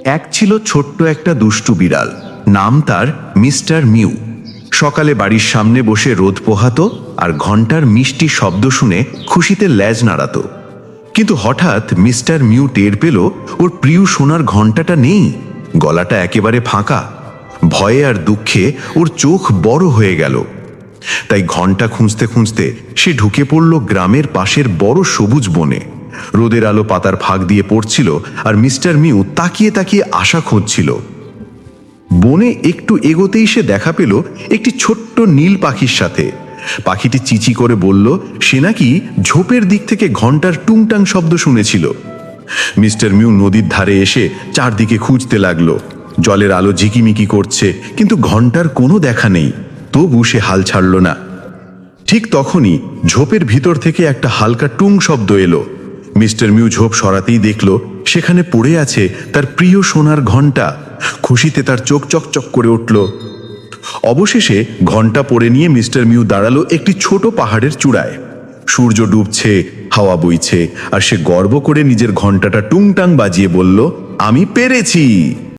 এক ছিল ছোট্ট একটা দুষ্টু বিড়াল, নাম তার মিস্টার মিউ। সকালে বাড়ির সামনে বসে রোদ পোহাতো আর ঘন্টার মিষ্টি শব্দ শুনে খুশিতে লেজ নাড়াতো। কিন্তু হঠাৎ মিস্টার মিউ টের পেল ওর প্রিয় সোনার ঘন্টাটা নেই, গলাটা একেবারে ফাঁকা। ভয়ে আর দুঃখে ওর চোখ বড় হয়ে গেল। তাই ঘন্টা খুঁজতে খুঁজতে সে ঢুকে পড়ল গ্রামের পাশের বড় সবুজ বনে। রোদের আলো পাতার ফাঁক দিয়ে পড়ছিল আর মিস্টার মিউ তাকিয়ে তাকিয়ে আশা খুঁজছিল। বনে একটু এগোতেই সে দেখা পেল একটি ছোট্ট নীল পাখির সাথে। পাখিটি চিচি করে বলল সে নাকি ঝোপের দিক থেকে ঘন্টার টুংটাং শব্দ শুনেছিল। মিস্টার মিউ নদীর ধারে এসে চারদিকে খুঁজতে লাগলো। জলের আলো ঝিকিমিকি করছে, কিন্তু ঘন্টার কোনো দেখা নেই। তবু সে হাল ছাড়ল না। ঠিক তখনই ঝোপের ভিতর থেকে একটা হালকা টুং শব্দ এলো। মিস্টার মিউ ঝোপ সরাতেই দেখল সেখানে পড়ে আছে তার প্রিয় সোনার ঘন্টা। খুশিতে তার চোখ চকচক করে উঠল। অবশেষে ঘন্টা পরে নিয়ে মিস্টার মিউ দাঁড়ালো একটি ছোট পাহাড়ের চূড়ায়। সূর্য ডুবছে, হাওয়া বইছে, আর সে গর্ব করে নিজের ঘন্টাটা টুংটাং বাজিয়ে বলল, আমি পেরেছি।